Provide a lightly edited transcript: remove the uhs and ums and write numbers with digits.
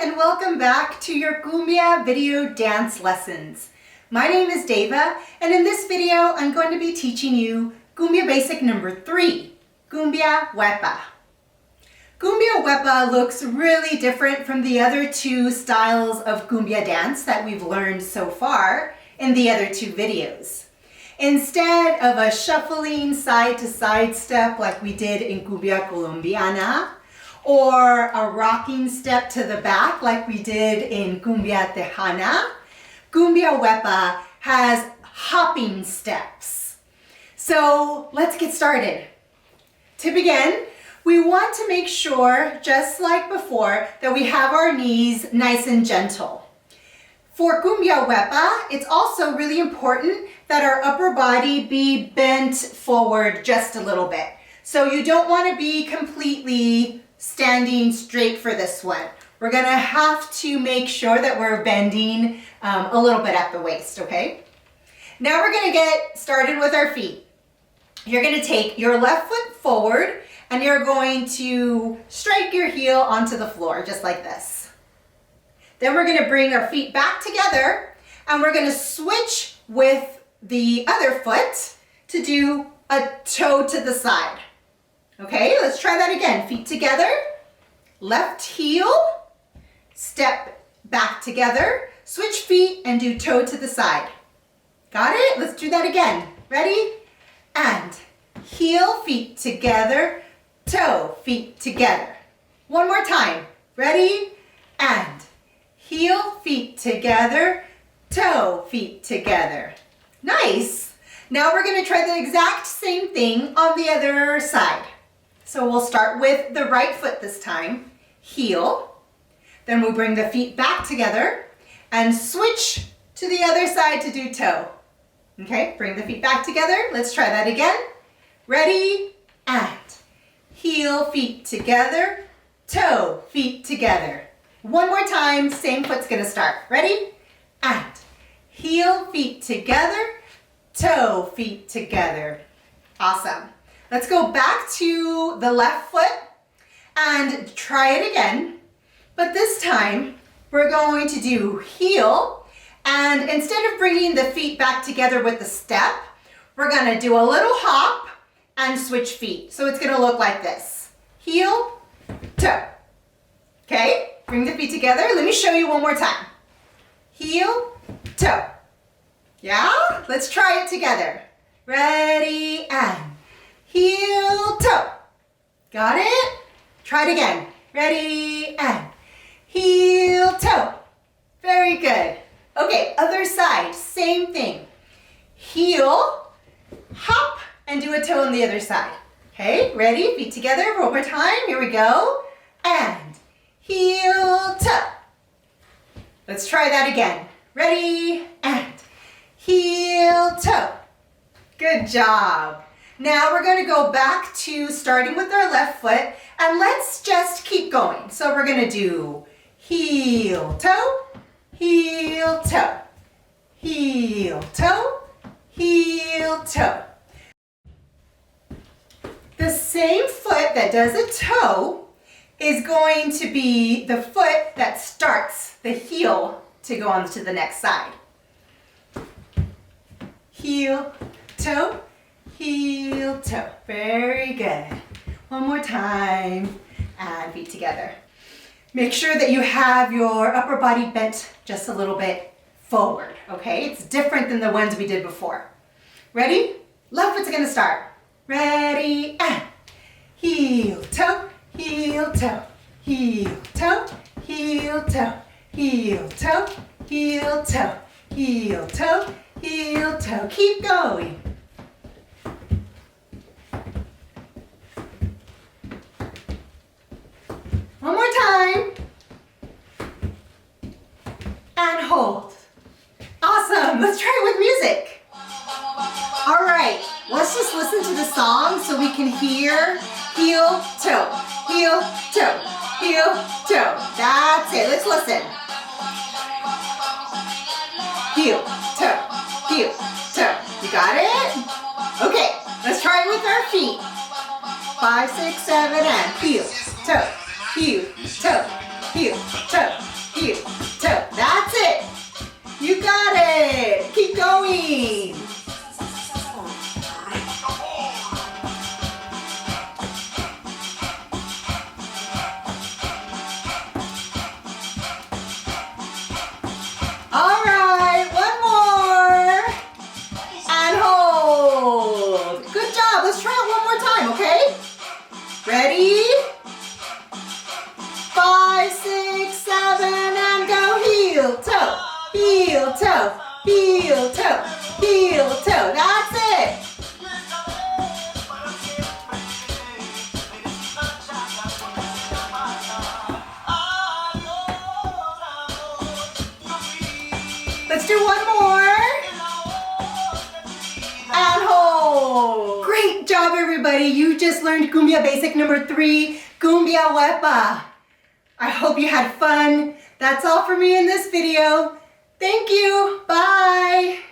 And welcome back to your Cumbia video dance lessons. My name is Deva, and in this video I'm going to be teaching you Cumbia basic number 3, Cumbia Wepa. Cumbia Wepa looks really different from the other two styles of Cumbia dance that we've learned so far in the other two videos. Instead of a shuffling side to side step like we did in Cumbia Colombiana, or a rocking step to the back like we did in Cumbia Tejana, Cumbia Wepa has hopping steps. So let's get started. To begin, we want to make sure, just like before, that we have our knees nice and gentle. For Cumbia Wepa, it's also really important that our upper body be bent forward just a little bit. So you don't want to be completely standing straight for this one. We're gonna have to make sure that we're bending a little bit at the waist, okay? Now we're gonna get started with our feet. You're gonna take your left foot forward and you're going to strike your heel onto the floor, just like this. Then we're gonna bring our feet back together and we're gonna switch with the other foot to do a toe to the side. Okay, let's try that again. Feet together, left heel, step back together, switch feet and do toe to the side. Got it? Let's do that again. Ready? And heel, feet together, toe, feet together. One more time. Ready? And heel, feet together, toe, feet together. Nice. Now we're going to try the exact same thing on the other side. So we'll start with the right foot this time, heel, then we'll bring the feet back together and switch to the other side to do toe. Okay, bring the feet back together. Let's try that again. Ready? And heel, feet together, toe, feet together. One more time, same foot's gonna start. Ready? And heel, feet together, toe, feet together. Awesome. Let's go back to the left foot and try it again. But this time we're going to do heel, and instead of bringing the feet back together with the step, we're going to do a little hop and switch feet. So it's going to look like this. Heel, toe. Okay, bring the feet together. Let me show you one more time. Heel, toe. Yeah? Let's try it together. Ready, and heel, toe. Got it? Try it again. Ready, and heel, toe. Very good. Okay, other side, same thing. Heel, hop, and do a toe on the other side. Okay, ready? Feet together, one more time. Here we go. And heel, toe. Let's try that again. Ready, and heel, toe. Good job. Now we're going to go back to starting with our left foot, and let's just keep going. So we're going to do heel, toe, heel, toe, heel, toe, heel, toe. The same foot that does a toe is going to be the foot that starts the heel to go on to the next side. Heel, toe, heel, toe. Very good. One more time. And feet together. Make sure that you have your upper body bent just a little bit forward, okay? It's different than the ones we did before. Ready? Left foot's gonna start. Ready, and heel, toe, heel, toe, heel, toe, heel, toe, heel, toe, heel, toe, heel, toe, heel, toe. Keep going. One more time. And hold. Awesome. Let's try it with music. All right, let's just listen to the song so we can hear heel, toe, heel, toe, heel, toe. That's it. Let's listen. Heel, toe, heel, toe. You got it? Okay, let's try it with our feet. 5, 6, 7, and heel, toe, heel, toe, heel, toe, heel, toe. That's it. You got it. Keep going. All right, one more. And hold. Good job. Let's try it one more time, okay? Ready? 5, 6, 7, and go heel, toe, heel, toe, heel, toe, heel, toe. That's it. Let's do one more. And hold. Great job, everybody. You just learned Cumbia Basic number 3, Cumbia Wepa. I hope you had fun. That's all for me in this video. Thank you. Bye.